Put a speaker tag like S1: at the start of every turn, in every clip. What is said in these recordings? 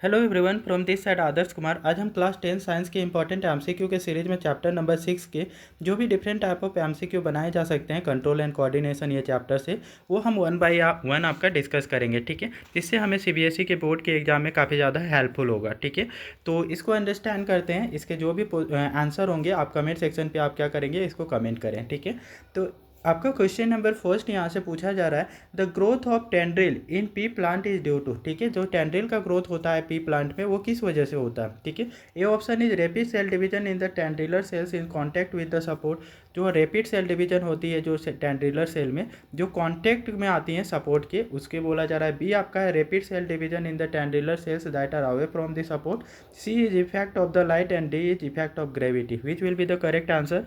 S1: Hello everyone, from this side Adarsh Kumar. आज हम class 10 science के इंपॉर्टेंट एमसीक्यू के सीरीज में चैप्टर नंबर 6 के जो भी डिफरेंट टाइप ऑफ एमसीक्यू बनाए जा सकते हैं कंट्रोल एंड कोऑर्डिनेशन ये चैप्टर से, वो हम वन बाय वन आपका डिस्कस करेंगे। ठीक है, इससे हमें सीबीएसई के बोर्ड के एग्जाम में काफ़ी ज़्यादा हेल्पफुल होगा। ठीक है, तो इसको अंडरस्टैंड करते हैं। इसके जो भी आंसर होंगे आप कमेंट सेक्शन पर आप क्या करेंगे, इसको कमेंट करें। ठीक है, तो आपका क्वेश्चन नंबर फर्स्ट यहाँ से पूछा जा रहा है, the growth of tendril in pea plant is due to. ठीक है, जो टेंड्रिल का ग्रोथ होता है पी प्लांट में वो किस वजह से होता है। ठीक है, A option is rapid cell division in the tendrillar cells in contact with the support. जो रैपिड सेल डिवीजन होती है जो टेंड्रिलर सेल में जो कॉन्टैक्ट में आती हैं सपोर्ट के, उसके बोला जा रहा है। बी आपका है rapid cell division in the tendrillar cells that are away from the support. C is effect of the light and D is effect of gravity. Which will be the correct answer?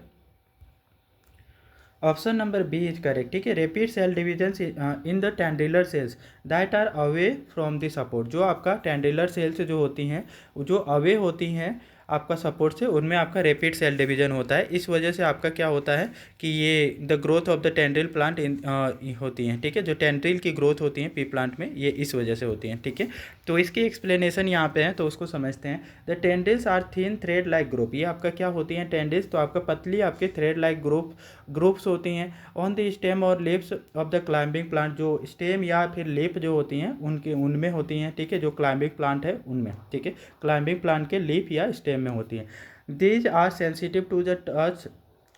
S1: Option number B is correct. ठीक है, rapid cell division in the tendrillar cells that are away from the support. जो आपका टेंड्रिलर sales जो होती हैं, जो away होती हैं आपका सपोर्ट से, उनमें आपका रैपिड सेल डिवीजन होता है। इस वजह से आपका क्या होता है कि ये the growth of the tendril plant होती हैं। ठीक है, जो टेंड्रिल की ग्रोथ होती है पी प्लांट में, ये इस वजह से होती हैं। ठीक है, तो इसकी एक्सप्लेनेशन यहाँ पे है, तो उसको समझते हैं। The tendrils are thin thread like group. ये आपका क्या होती हैं टेंड्रिल्स, तो आपका पतली आपके थ्रेड लाइक ग्रुप्स होती हैं ऑन द स्टेम और lips of the climbing plant. जो स्टेम या फिर लिप जो होती हैं उनमें होती हैं। ठीक है, जो क्लाइंबिंग प्लांट है उनमें। ठीक है, क्लाइंबिंग प्लांट के लिप या स्टेम में होती हैं। These are sensitive to the touch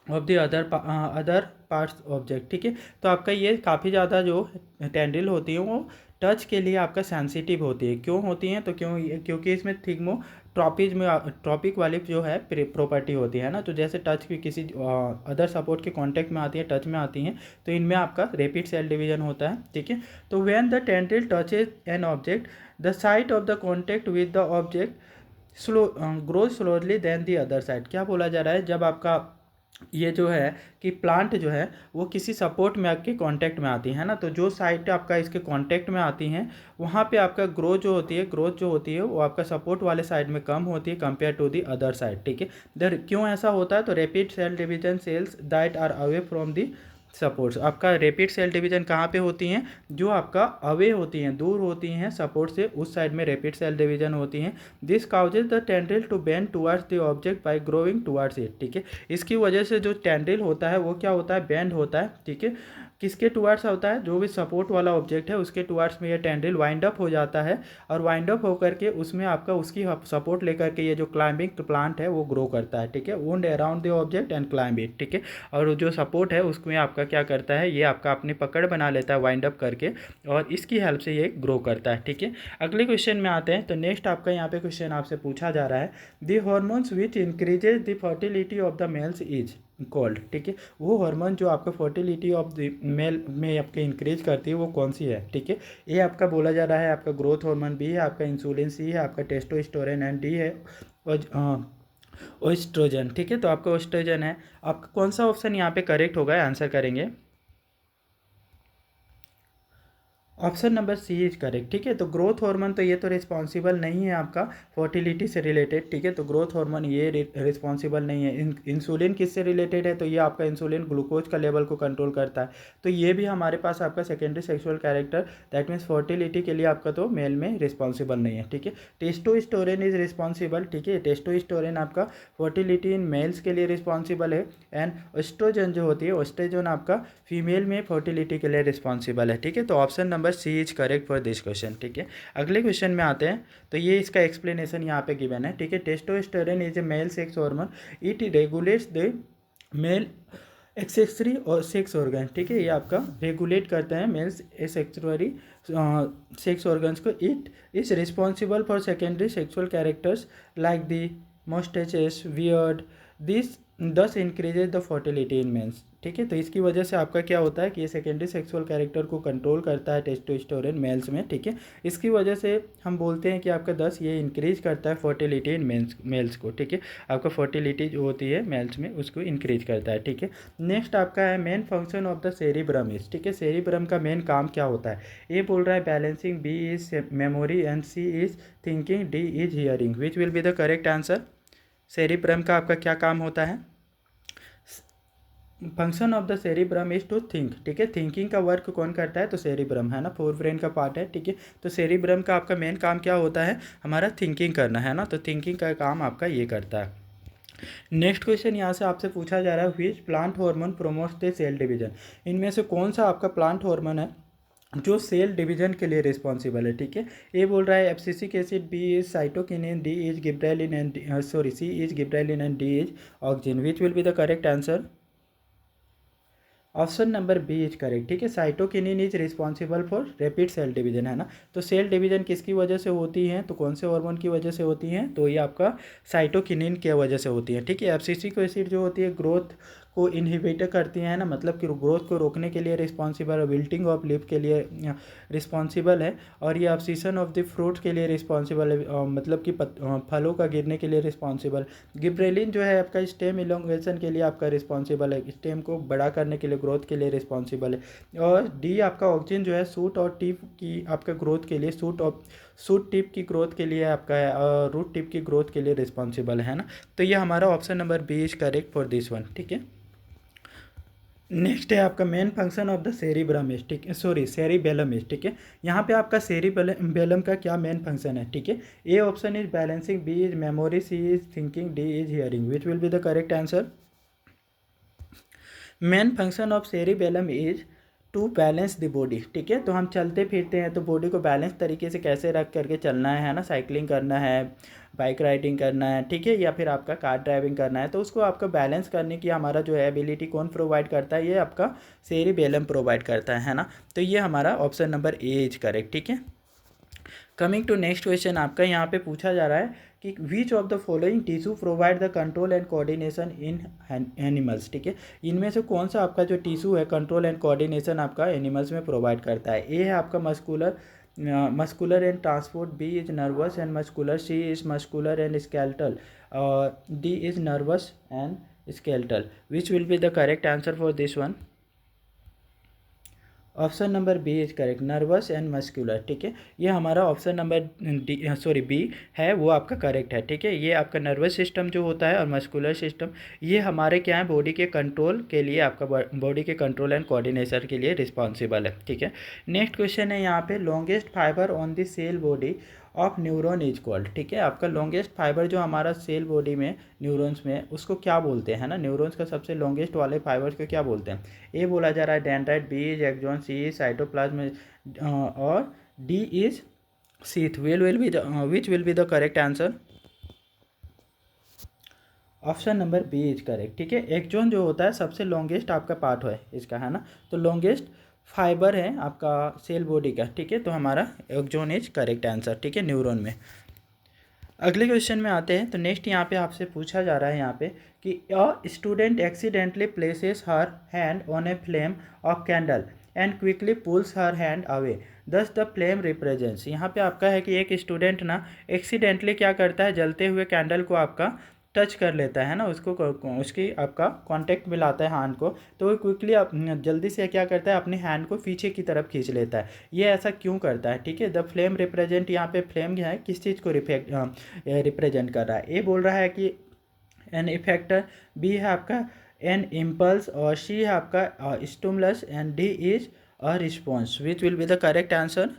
S1: of the other parts object. ठीक है, तो आपका ये काफ़ी ज़्यादा जो टेंड्रिल होती है वो टच के लिए आपका सेंसिटिव होती है। क्यों होती हैं, तो क्योंकि इसमें थिग्मो ट्रॉपिज में ट्रॉपिक वाली जो है प्रॉपर्टी होती है ना, तो जैसे टच की किसी अदर सपोर्ट के कांटेक्ट में आती है, टच में आती हैं, तो इनमें आपका रैपिड सेल डिवीजन होता है। ठीक है, तो when the tendril touches an object the side of the contact with the object grow slowly than the other side. क्या बोला जा रहा है, जब आपका ये जो है कि प्लांट जो है वो किसी सपोर्ट में आपके कांटेक्ट में आती है ना, तो जो साइड आपका इसके कांटेक्ट में आती हैं वहाँ पे आपका ग्रोथ जो होती है वो आपका सपोर्ट वाले साइड में कम होती है compare to the other side. ठीक है, क्यों ऐसा होता है, तो rapid cell division cells that are away from the supports. आपका रैपिड सेल डिवीजन कहाँ पे होती हैं, जो आपका अवे होती हैं, दूर होती हैं सपोर्ट से, उस साइड में रैपिड सेल डिवीजन होती हैं। This causes the tendril to bend towards the object by growing towards it. ठीक है, इसकी वजह से जो टेंड्रिल होता है वो क्या होता है, बेंड होता है। ठीक है, किसके टुवर्ड्स होता है, जो भी सपोर्ट वाला ऑब्जेक्ट है उसके टुवर्ड्स में ये टेंड्रिल वाइंड अप हो जाता है, और वाइंड अप होकर के उसमें आपका उसकी सपोर्ट लेकर के ये जो क्लाइंबिंग प्लांट है वो ग्रो करता है। ठीक है, wound around the object and climb it. ठीक है, और जो सपोर्ट है उसमें आपका क्या करता है, ये आपका अपनी पकड़ बना लेता है वाइंड अप करके, और इसकी हेल्प से ये ग्रो करता है। ठीक है, अगले क्वेश्चन में आते हैं। तो नेक्स्ट आपका यहाँ पे क्वेश्चन आपसे पूछा जा रहा है, the hormones which increases the fertility of the mails is called. ठीक है, वो हार्मोन जो आपका फर्टिलिटी ऑफ द मेल में आपके इंक्रीज करती है वो कौन सी है। ठीक है, ए आपका बोला जा रहा है आपका ग्रोथ हार्मोन, बी है आपका इंसुलिन, सी है आपका टेस्टोस्टेरोन, एंड डी है ओएस्ट्रोजन। ठीक है, तो आपका ओएस्ट्रोजन है। आपका कौन सा ऑप्शन यहाँ पे करेक्ट होगा, आंसर करेंगे। Option number C is correct. ठीक है, तो ग्रोथ हार्मोन तो ये तो रिस्पॉन्सिबल नहीं है आपका फर्टिलिटी से रिलेटेड। ठीक है, तो ग्रोथ हार्मोन ये रिस्पॉन्सिबल नहीं है। इंसुलिन किससे रिलेटेड है, तो ये आपका इंसुलिन ग्लूकोज का लेवल को कंट्रोल करता है, तो ये भी हमारे पास आपका secondary sexual character, that means fertility के लिए आपका तो मेल में रिस्पॉन्सिबल नहीं है। ठीक है, टेस्टोस्टेरोन इज रिस्पॉन्सिबल। ठीक है, टेस्टोस्टेरोन आपका फर्टिलिटी इन मेल्स के लिए रिस्पॉन्सिबल है, एंड एस्ट्रोजन जो होती है एस्ट्रोजन आपका फीमेल में फर्टिलिटी के लिए रिस्पॉन्सिबल है। ठीक है, तो option number C is correct for this question. ठीक है, अगले क्वेश्चन में आते हैं। तो ये इसका एक्सप्लेनेशन यहाँ पे गिवन है। ठीक है, testosterone is a male sex hormone, it regulates the male accessory और सेक्स ऑर्गन। ठीक है, ये आपका रेगुलेट करता है मेल्स सेक्सुअरी सेक्स ऑर्गन्स को। It is responsible for secondary sexual characters like the moustaches beard this thus increases the fertility in mens. ठीक है, तो इसकी वजह से आपका क्या होता है कि ये सेकेंडरी सेक्सुअल कैरेक्टर को कंट्रोल करता है टेस्टोस्टेरोन मेल्स में। ठीक है, इसकी वजह से हम बोलते हैं कि आपका 10 ये इंक्रीज करता है फर्टिलिटी इन मेल्स को। ठीक है, आपका फर्टिलिटी जो होती है मेल्स में उसको इंक्रीज करता है। ठीक है, नेक्स्ट आपका है main function of the cerebrum is. ठीक है, सेरिब्रम का मेन काम क्या होता है, ए बोल रहा है balancing, B is memory, and C is thinking, D is hearing. Which will be the correct answer? Cerebrum का आपका क्या काम होता है? Function of the cerebrum is to think, ठीक है। थिंकिंग का वर्क कौन करता है, तो सेरिब्रम है ना, फोर ब्रेन का पार्ट है, ठीक है। तो सेरिब्रम का आपका मेन काम क्या होता है, हमारा थिंकिंग करना है ना, तो थिंकिंग का काम आपका ये करता है। नेक्स्ट क्वेश्चन यहाँ से आपसे पूछा जा रहा है, which plant hormone promotes the cell division. इनमें से कौन सा आपका प्लांट हार्मोन है जो सेल डिवीजन के लिए रिस्पॉन्सिबल है, ठीक है। ए बोल रहा है abscisic acid, B is cytokinin, D is gibberellin and sorry C is gibberellin and D is auxin. Which will be the correct answer. Option number B is correct, ठीक है। Cytokinin is responsible for rapid cell division, है ना। तो cell division किसकी वजह से होती है, तो कौन से हार्मोन की वजह से होती है, तो ये आपका साइटोकिनिन की वजह से होती है, ठीक है। एब्सिसिक एसिड जो होती है ग्रोथ को इनहिबिट करती है ना, मतलब कि ग्रोथ को रोकने के लिए रिस्पॉन्सिबल, विल्टिंग ऑफ लीफ के लिए रिस्पॉन्सिबल है। और ये ऑब्सीशन ऑफ द फ्रूट के लिए रिस्पॉन्सिबल है, मतलब कि फलों का गिरने के लिए रिस्पॉन्सिबल। गिब्रेलिन जो है आपका स्टेम इलोंगेशन के लिए आपका रिस्पॉन्सिबल है, स्टेम को बड़ा करने के लिए, ग्रोथ के लिए रिस्पॉन्सिबल है। और डी आपका ऑक्सिन जो है सूट और टिप की आपका ग्रोथ के लिए, सूट टिप की ग्रोथ के लिए आपका है, और रूट टिप की ग्रोथ के लिए रिस्पॉन्सिबल है ना। तो ये हमारा option number B is correct for this one, ठीक है। नेक्स्ट है आपका main function of the cerebrum is, ठीक है, सॉरी सेरिबेलम इज, ठीक है। यहाँ पे आपका सेरिबेलम का क्या मेन फंक्शन है, ठीक है। A option is balancing, B is memory, C is thinking, D is hearing. Which will be the correct answer. Main function of cerebellum is to balance the body, ठीक है। तो हम चलते फिरते हैं तो बॉडी को बैलेंस तरीके से कैसे रख करके चलना है ना, साइकिलिंग करना है, बाइक राइडिंग करना है, ठीक है, या फिर आपका कार ड्राइविंग करना है, तो उसको आपका बैलेंस करने की हमारा जो है एबिलिटी कौन प्रोवाइड करता है, ये आपका सेरिबेलम प्रोवाइड करता है ना। तो ये हमारा option number A is correct, ठीक है। कमिंग टू नेक्स्ट क्वेश्चन, आपका यहाँ पे पूछा जा रहा है कि which of the following tissue provide the control and coordination in animals, ठीक है। इनमें से कौन सा आपका जो टिश्यू है कंट्रोल एंड कोऑर्डिनेशन आपका एनिमल्स में प्रोवाइड करता है। ए है आपका muscular and transport, B is nervous and muscular, C is muscular and skeletal, और D is nervous and skeletal. Which will be the correct answer for this one. Option number B is correct, nervous and muscular, ठीक है। ये हमारा option number D sorry B है, वो आपका correct है, ठीक है। ये आपका नर्वस सिस्टम जो होता है और मस्कुलर सिस्टम, ये हमारे क्या है, बॉडी के कंट्रोल के लिए, आपका बॉडी के कंट्रोल एंड कोऑर्डिनेशन के लिए रिस्पॉन्सिबल है, ठीक है। नेक्स्ट क्वेश्चन है यहाँ पे, longest fibre on the cell body of neuron is called, ठीक है। आपका लॉन्गेस्ट फाइबर जो हमारा सेल बॉडी में न्यूरॉन्स में, उसको क्या बोलते हैं ना, न्यूरॉन्स का सबसे लॉन्गेस्ट वाले फाइबर्स को क्या बोलते हैं। ए बोला जा रहा है dendrite, B is axon, C is cytoplasm, और D is sheath. Which will be the correct answer. Option number B is correct, ठीक है। एक्सॉन जो होता है सबसे लॉन्गेस्ट आपका पार्ट है इसका, है ना, तो लॉन्गेस्ट फाइबर है आपका सेल बॉडी का, ठीक है। तो हमारा एक्सॉन इज करेक्ट आंसर, ठीक है, न्यूरॉन में। अगले क्वेश्चन में आते हैं, तो नेक्स्ट यहाँ पे आपसे पूछा जा रहा है यहाँ पे कि a student accidentally places her hand on a flame of candle and quickly pulls her hand away, thus the flame represents. यहाँ पे आपका है कि एक स्टूडेंट ना एक्सीडेंटली क्या करता है, जलते हुए कैंडल को आपका टच कर लेता है ना, उसको उसकी आपका कांटेक्ट में लाता है हैंड को, तो वो क्विकली जल्दी से क्या करता है, अपने हैंड को पीछे की तरफ खींच लेता है। ये ऐसा क्यों करता है, ठीक है। द फ्लेम रिप्रेजेंट, यहाँ पे फ्लेम क्या है, किस चीज़ को रिप्रेजेंट कर रहा है। ए बोल रहा है कि एन इफेक्टर, बी है आपका एन इम्पल्स, और सी है आपका stimulus, and D is a response. Which will be the correct answer.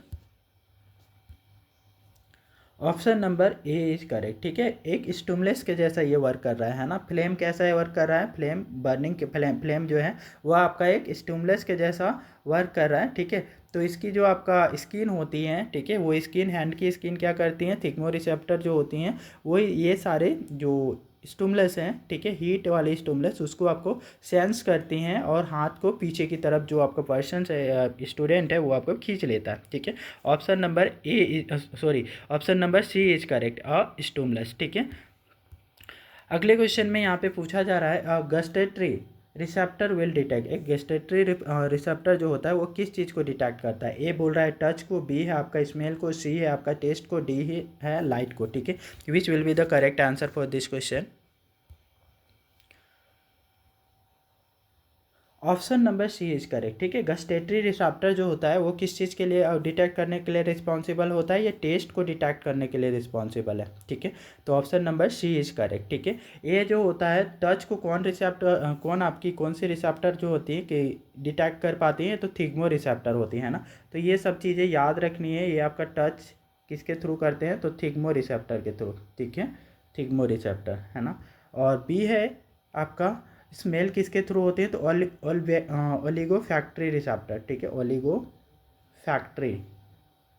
S1: Option number A is correct, ठीक है। एक स्टिमुलस के जैसा ये वर्क कर रहा है ना। फ्लेम कैसा है वर्क कर रहा है, फ्लेम बर्निंग के फ्लेम जो है वो आपका एक स्टिमुलस के जैसा वर्क कर रहा है, ठीक है। तो इसकी जो आपका स्किन होती है, ठीक है, वो स्किन, हैंड की स्किन क्या करती हैं, थिग्मो रिसेप्टर जो होती हैं, वो ये सारे जो स्टिमुलस हैं, ठीक है, हीट वाले स्टिमुलस, उसको आपको सेंस करती हैं और हाथ को पीछे की तरफ जो आपका पर्सन है, स्टूडेंट है, वो आपको खींच लेता है, ठीक है। Option number A sorry option number C is correct, a stimulus, ठीक है। अगले क्वेश्चन में यहाँ पे पूछा जा रहा है गस्टेटरी रिसेप्टर विल डिटेक्ट, एक गस्टेटरी रिसेप्टर जो होता है वो किस चीज़ को डिटेक्ट करता है। ए बोल रहा है टच को, बी है आपका स्मेल को, सी है आपका टेस्ट को, डी है लाइट को, ठीक है। Which will be the correct answer for this question. Option number C is correct. ठीक है, गस्टेटरी रिसेप्टर जो होता है वो किस चीज़ के लिए डिटेक्ट करने के लिए रिस्पॉन्सिबल होता है, ये टेस्ट को डिटेक्ट करने के लिए रिस्पॉन्सिबल है। ठीक है, तो option number C is correct. ठीक है, ये जो होता है टच को कौन सी रिसेप्टर जो होती है कि डिटेक्ट कर पाती है, तो थिग्मो रिसेप्टर होती है ना। तो ये सब चीज़ें याद रखनी है। ये आपका टच किसके थ्रू करते हैं, तो थिग्मो रिसेप्टर के थ्रू। ठीक है, थिग्मो रिसेप्टर है ना। और बी है आपका स्मेल किसके थ्रू होती है, तो ओलिगो फैक्ट्री रिसेप्टर। ठीक है, ओलिगो फैक्ट्री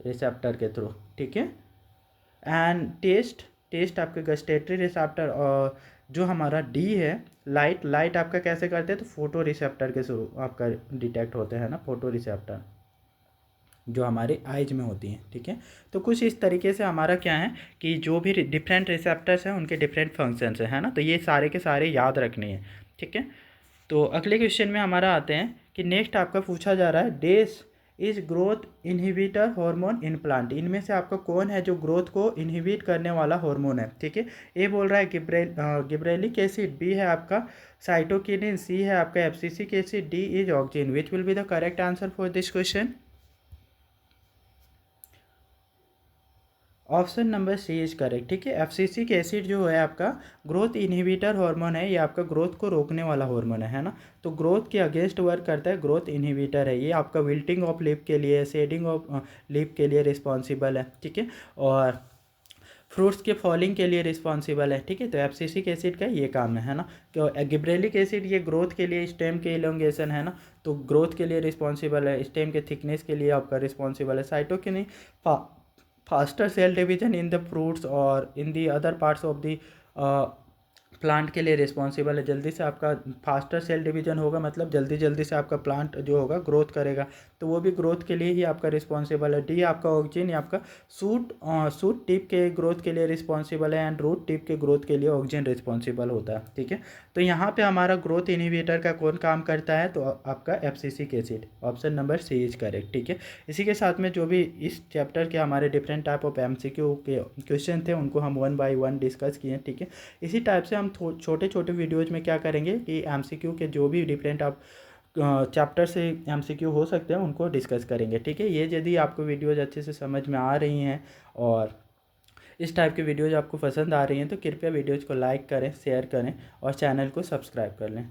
S1: रिसेप्टर के थ्रू। ठीक है, एंड टेस्ट आपके गस्टेटरी रिसेप्टर। और जो हमारा डी है लाइट आपका कैसे करते हैं, तो फोटो रिसेप्टर के थ्रू आपका डिटेक्ट होते हैं ना, फोटो रिसेप्टर जो हमारे आइज में होती हैं। ठीक है, तो कुछ इस तरीके से हमारा क्या है कि जो भी डिफरेंट रिसेप्टर्स हैं उनके डिफरेंट फंक्शंस हैं, है ना। तो ये सारे के सारे याद रखने हैं। ठीक है, तो अगले क्वेश्चन में हमारा आते हैं कि नेक्स्ट आपका पूछा जा रहा है this is growth inhibitor hormone in plant. इनमें से आपका कौन है जो ग्रोथ को इनहिबिट करने वाला हार्मोन है। ठीक है, ए बोल रहा है गिब्रेलिक एसिड, बी है आपका साइटोकिनिन, सी है आपका abscisic acid, D is auxin. Which will be the correct answer for this question. Option number C is correct. ठीक है, एब्सिसिक एसिड जो है आपका ग्रोथ इनहिबिटर हार्मोन है, ये आपका ग्रोथ को रोकने वाला हार्मोन है ना। तो ग्रोथ के अगेंस्ट वर्क करता है, ग्रोथ इनहिबिटर है। ये आपका विल्टिंग ऑफ लीफ के लिए, शेडिंग ऑफ लीफ के लिए रिस्पॉन्सिबल है। ठीक है, और फ्रूट्स के फॉलिंग के लिए रिस्पॉन्सिबल है। ठीक है, तो एब्सिसिक एसिड का ये काम है ना। तो गिब्रेलिक एसिड ये ग्रोथ के लिए, स्टेम के इलोंगेशन है ना, तो ग्रोथ के लिए रिस्पॉन्सिबल है, स्टेम के थिकनेस के लिए आपका रिस्पॉन्सिबल है। Cytokinin faster cell division in the fruits और in the other parts of the plant के लिए रिस्पॉन्सिबल है। जल्दी से आपका फास्टर सेल डिवीजन होगा, मतलब जल्दी जल्दी से आपका प्लांट जो होगा ग्रोथ करेगा, तो वो भी ग्रोथ के लिए ही आपका रिस्पॉन्सिबल है। डी आपका ऑक्सिन, आपका सूट टिप के ग्रोथ के लिए रिस्पॉन्सिबल है, एंड रूट टिप के ग्रोथ के लिए ऑक्सिन रिस्पॉन्सिबल होता है। ठीक है, तो यहाँ पे हमारा ग्रोथ इनहिबिटर का कौन काम करता है, तो आपका abscisic acid. Option number C is correct. ठीक है, इसी के साथ में जो भी इस चैप्टर के हमारे डिफरेंट टाइप ऑफ एमसीक्यू के क्वेश्चन थे उनको हम 1 बाय 1 डिस्कस किए। ठीक है, इसी टाइप से हम छोटे छोटे वीडियोज़ में क्या करेंगे कि एमसीक्यू के जो भी डिफरेंट आप चैप्टर से एमसीक्यू हो सकते हैं उनको डिस्कस करेंगे। ठीक है, ये यदि आपको वीडियोज़ अच्छे से समझ में आ रही हैं और इस टाइप की वीडियोज़ आपको पसंद आ रही हैं तो कृपया वीडियोज़ को लाइक करें, शेयर करें और चैनल को सब्सक्राइब कर लें।